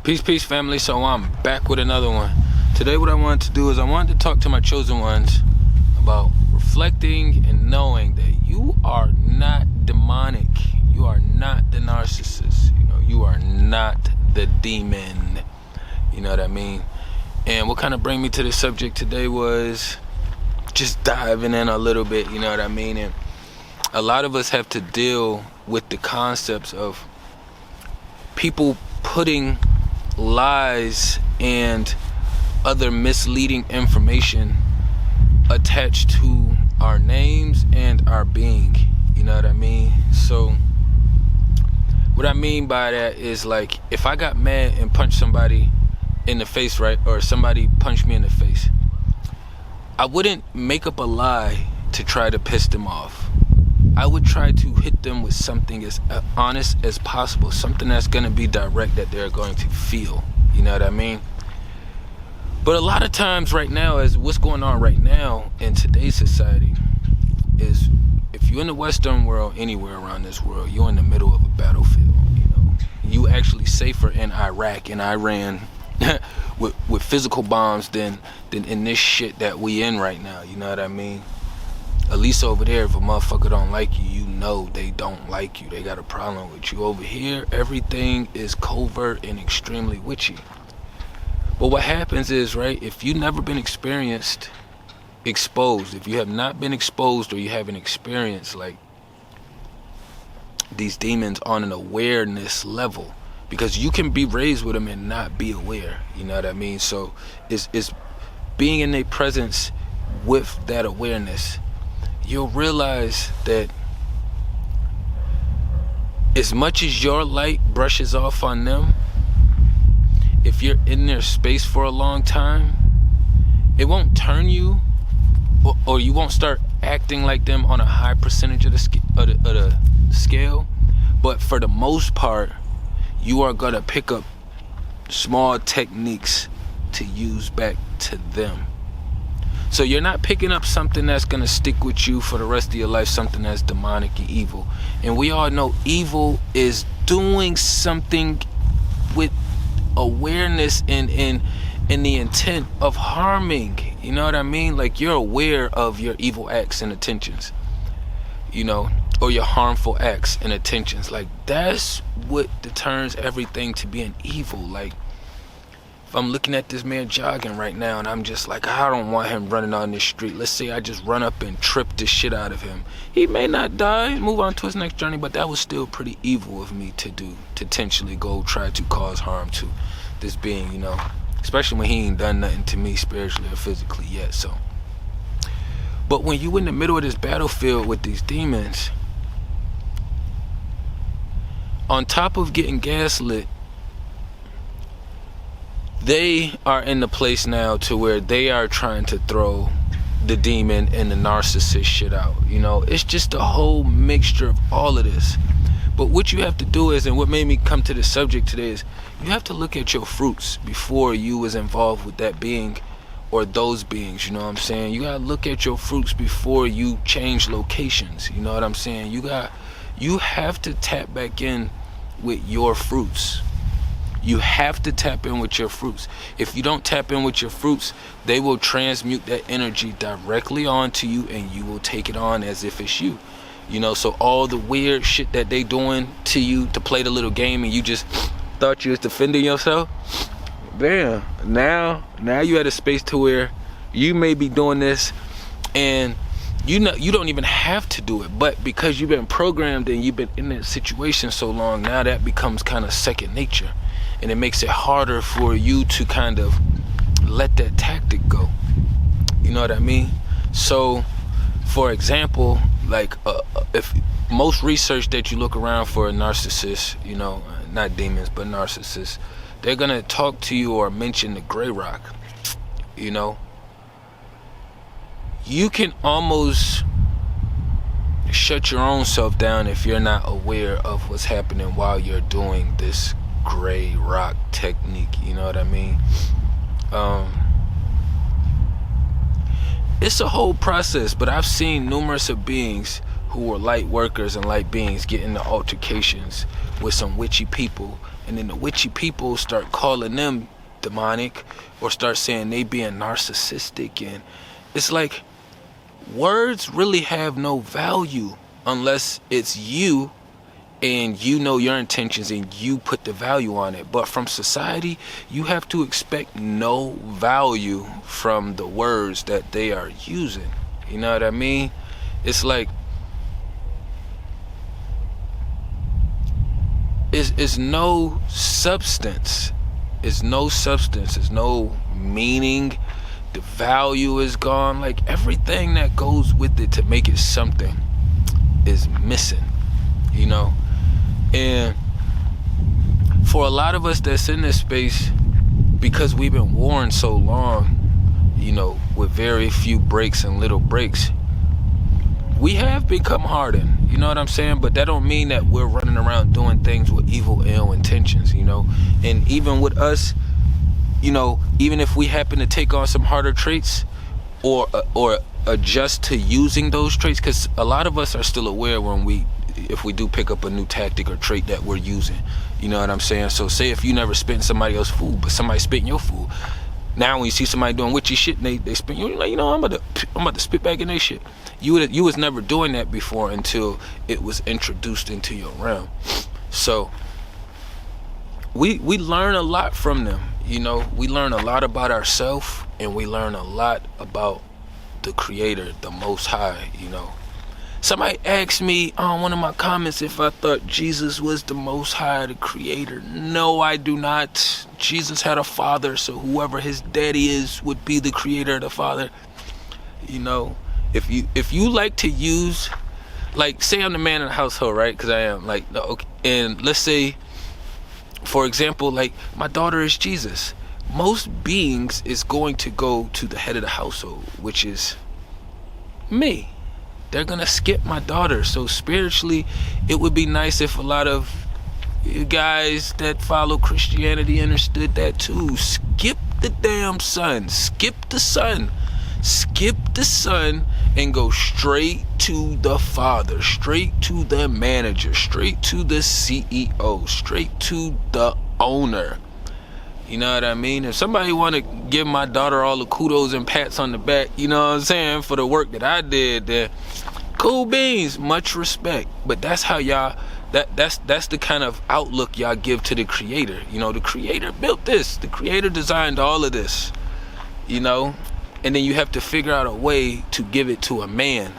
Peace, family. So I'm back with another one. Today what I wanted to do is I wanted to talk to my chosen ones about reflecting and knowing that you are not demonic. You are not the narcissist. You are not the demon. You know what I mean? And what kind of bring me to this subject today was just diving in a little bit, you know what I mean? And a lot of us have to deal with the concepts of people putting lies and other misleading information attached to our names and our being. You know what I mean? So what I mean by that is, like, if I got mad and punched somebody in the face, right, or somebody punched me in the face, I wouldn't make up a lie to try to piss them off. I would try to hit them with something as honest as possible, something that's going to be direct, that they're going to feel. You know what I mean? But a lot of times right now, as what's going on right now in today's society, is if you're in the Western world, anywhere around this world, you're in the middle of a battlefield. You actually safer in Iraq and Iran with physical bombs than in this shit that we in right now. You know what I mean? At least over there, if a motherfucker don't like you, you know they don't like you. They got a problem with you. Over here, everything is covert and extremely witchy. But what happens is, right, if you've never been exposed, if you have not been exposed or you haven't experienced, like, these demons on an awareness level, because you can be raised with them and not be aware. You know what I mean? So it's being in their presence with that awareness. You'll realize that as much as your light brushes off on them, if you're in their space for a long time, it won't turn you, or you won't start acting like them on a high percentage of the scale. But for the most part, you are gonna pick up small techniques to use back to them. So you're not picking up something that's going to stick with you for the rest of your life, something that's demonic and evil. And we all know evil is doing something with awareness and the intent of harming. You know what I mean? Like, you're aware of your evil acts and intentions, or your harmful acts and intentions. Like, that's what determines everything to being evil. Like, if I'm looking at this man jogging right now and I'm just like, I don't want him running on this street. Let's say I just run up and trip the shit out of him. He may not die, move on to his next journey, but that was still pretty evil of me to do, to intentionally go try to cause harm to this being, especially when he ain't done nothing to me spiritually or physically yet. So, but when you in the middle of this battlefield with these demons, on top of getting gaslit, they are in the place now to where they are trying to throw the demon and the narcissist shit out. It's just a whole mixture of all of this. But what you have to do is, and what made me come to this subject today, is you have to look at your fruits before you was involved with that being or those beings. You know what I'm saying? You gotta look at your fruits before you change locations. You know what I'm saying? You have to tap back in with your fruits. You have to tap in with your fruits. If you don't tap in with your fruits, they will transmute that energy directly onto you, and you will take it on as if it's you. So all the weird shit that they doing to you to play the little game, and you just thought you was defending yourself, damn, now you at a space to where you may be doing this, and you don't even have to do it, but because you've been programmed and you've been in that situation so long, now that becomes kind of second nature. And it makes it harder for you to kind of let that tactic go. You know what I mean? So, for example, like, if most research that you look around for a narcissist, not demons, but narcissists, they're going to talk to you or mention the gray rock. You can almost shut your own self down if you're not aware of what's happening while you're doing this gray rock technique. You know what I mean? It's a whole process, but I've seen numerous of beings who who were light workers and light beings get into altercations with some witchy people, and then the witchy people start calling them demonic or start saying they being narcissistic. And it's like, words really have no value unless it's you and you know your intentions and you put the value on it. But from society, you have to expect no value from the words that they are using. You know what I mean? It's like, it's no substance. It's no substance. It's no meaning. The value is gone. Like, everything that goes with it to make it something is missing, you know? And for a lot of us that's in this space, because we've been warned so long, you know, with very few breaks and little breaks, we have become hardened, you know what I'm saying? But that don't mean that we're running around doing things with evil, ill intentions, you know? And even with us, you know, even if we happen to take on some harder traits or adjust to using those traits, because a lot of us are still aware if we do pick up a new tactic or trait that we're using, you know what I'm saying? So say if you never spit in somebody else's food, but somebody spit in your food, now when you see somebody doing witchy shit and they spit, you're like, you know, I'm about to spit back in their shit. You was never doing that before until it was introduced into your realm. So we learn a lot from them, you know. We learn a lot about ourselves, and we learn a lot about the Creator, the Most High, you know. Somebody asked me on one of my comments if I thought Jesus was the Most High, the Creator. No, I do not. Jesus had a father, so whoever his daddy is would be the Creator, the Father. You know, if you like to use, like, say I'm the man in the household, right? Because I am, like, okay, and let's say, for example, like, my daughter is Jesus. Most beings is going to go to the head of the household, which is me. They're gonna skip my daughter. So spiritually, it would be nice if a lot of you guys that follow Christianity understood that too. Skip the damn son. Skip the son. Skip the son and go straight to the father, straight to the manager, straight to the CEO, straight to the owner. You know what I mean? If somebody want to give my daughter all the kudos and pats on the back, you know what I'm saying, for the work that I did, then cool beans, much respect. But that's how y'all, that's the kind of outlook y'all give to the Creator. You know, the Creator built this. The Creator designed all of this, you know? And then you have to figure out a way to give it to a man.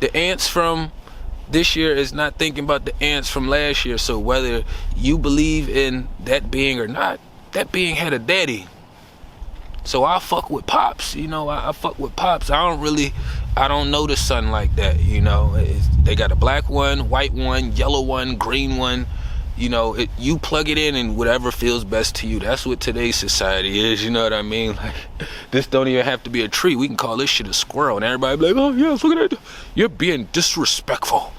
The ants from this year is not thinking about the ants from last year. So whether you believe in that being or not, that being had a daddy. So I fuck with Pops, you know, I fuck with Pops. I don't know the sun like that, you know. They got a black one, white one, yellow one, green one. You know, you plug it in and whatever feels best to you. That's what today's society is, you know what I mean? Like, this don't even have to be a tree. We can call this shit a squirrel. And everybody be like, oh, yes, look at that. You're being disrespectful.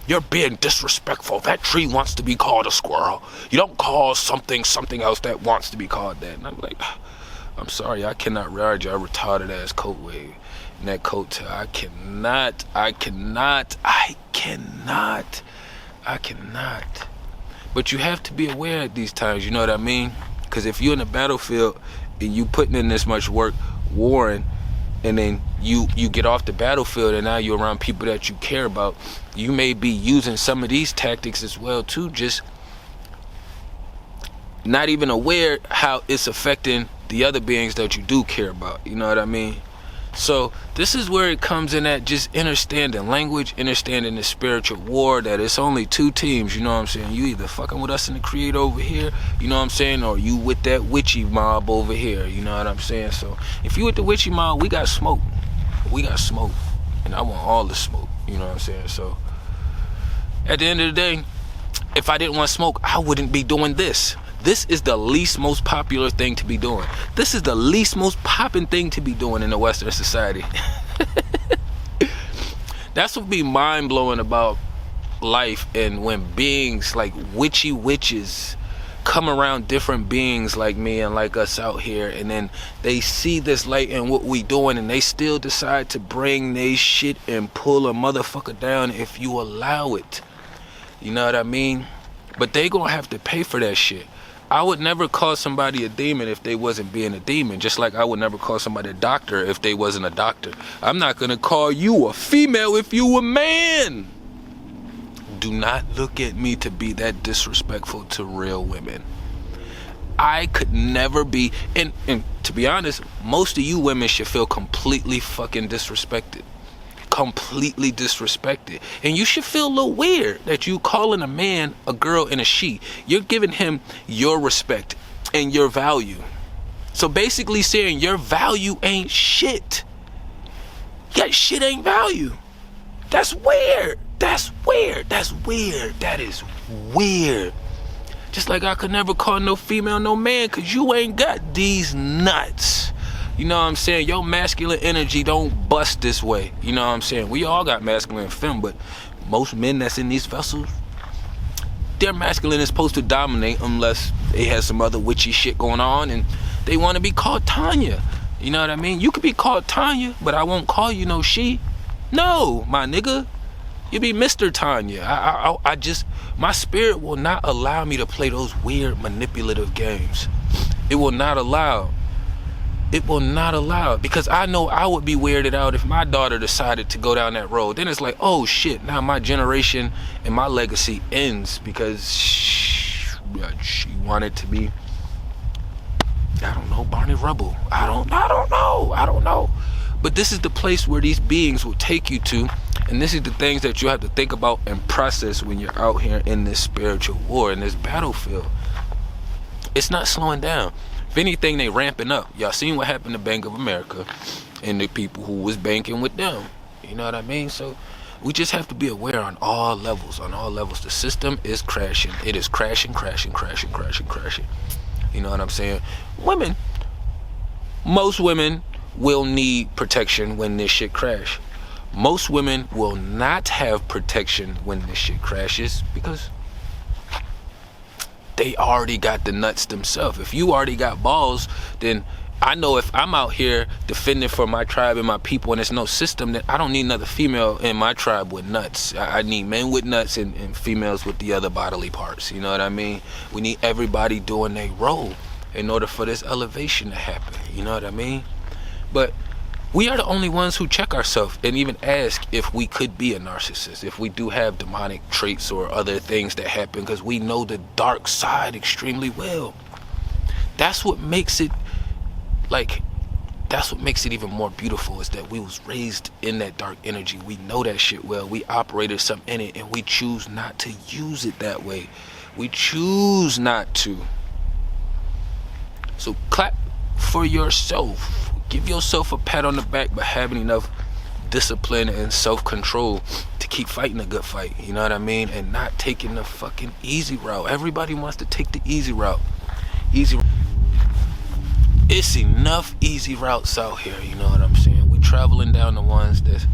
You're being disrespectful. That tree wants to be called a squirrel. You don't call something else that wants to be called that. And I'm like, I'm sorry, I cannot ride your retarded ass coat wave and that coat tail. I cannot. But you have to be aware at these times, you know what I mean? Because if you're in the battlefield and you putting in this much work, warring, and then you get off the battlefield and now you're around people that you care about, you may be using some of these tactics as well too, just not even aware how it's affecting the other beings that you do care about, you know what I mean? So this is where it comes in at just understanding language, understanding the spiritual war, that it's only two teams, you know what I'm saying? You either fucking with us in the Creator over here, you know what I'm saying, or you with that witchy mob over here, you know what I'm saying? So if you with the witchy mob, we got smoke. And I want all the smoke, you know what I'm saying? So at the end of the day, if I didn't want smoke, I wouldn't be doing this. This is the least most popular thing to be doing. This is the least most popping thing to be doing in the Western society. That's what be mind-blowing about life, and when beings like witchy witches come around different beings like me and like us out here, and then they see this light and what we doing, and they still decide to bring they shit and pull a motherfucker down if you allow it. You know what I mean? But they gonna have to pay for that shit. I would never call somebody a demon if they wasn't being a demon, just like I would never call somebody a doctor if they wasn't a doctor. I'm not gonna call you a female if you a man. Do not look at me to be that disrespectful to real women. I could never be, and to be honest, most of you women should feel completely fucking disrespected. Completely disrespected. And you should feel a little weird that you calling a man a girl and a she. You're giving him your respect and your value. So basically saying your value ain't shit. Your shit ain't value. That's weird. That's weird. That's weird. That is weird. Just like I could never call no female no man, cause you ain't got these nuts. You know what I'm saying? Your masculine energy don't bust this way. You know what I'm saying? We all got masculine femme, but most men that's in these vessels, their masculine is supposed to dominate unless they have some other witchy shit going on and they want to be called Tanya. You know what I mean? You could be called Tanya, but I won't call you no she. No, my nigga. You be Mr. Tanya. I just, my spirit will not allow me to play those weird manipulative games. It will not allow. It will not allow it, because I know I would be weirded out if my daughter decided to go down that road. Then it's like, oh shit, now my generation and my legacy ends because she wanted to be, I don't know, Barney Rubble. I don't know. But this is the place where these beings will take you to, and this is the things that you have to think about and process when you're out here in this spiritual war, in this battlefield. It's not slowing down. If anything, they ramping up. Y'all seen what happened to Bank of America and the people who was banking with them. You know what I mean? So we just have to be aware on all levels. On all levels, the system is crashing. It is crashing. You know what I'm saying? Women, most women will need protection when this shit crash. Most women will not have protection when this shit crashes because they already got the nuts themselves. If you already got balls, then I know if I'm out here defending for my tribe and my people and there's no system, then I don't need another female in my tribe with nuts. I need men with nuts and females with the other bodily parts. You know what I mean? We need everybody doing their role in order for this elevation to happen. You know what I mean? But we are the only ones who check ourselves and even ask if we could be a narcissist, if we do have demonic traits or other things that happen, because we know the dark side extremely well. That's what makes it, that's what makes it even more beautiful, is that we was raised in that dark energy. We know that shit well. We operated something in it, and we choose not to use it that way. We choose not to. So clap for yourself. Give yourself a pat on the back, but having enough discipline and self-control to keep fighting a good fight. You know what I mean? And not taking the fucking easy route. Everybody wants to take the easy route. It's enough easy routes out here. You know what I'm saying? We traveling down the ones that's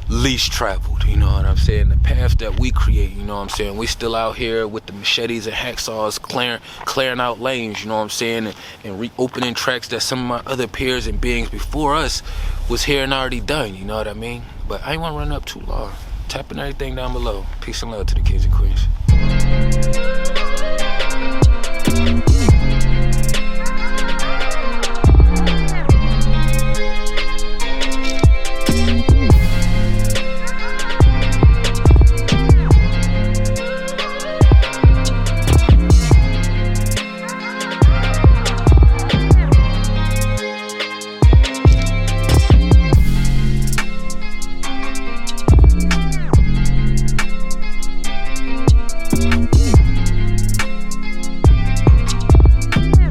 least traveled. You know what I'm saying? The path that we create. You know what I'm saying? We still out here with the machetes and hacksaws clearing out lanes. You know what I'm saying? And reopening tracks that some of my other peers and beings before us was here and already done. You know what I mean? But I ain't want to run up too long. Tapping everything down below. Peace and love to the kings and queens.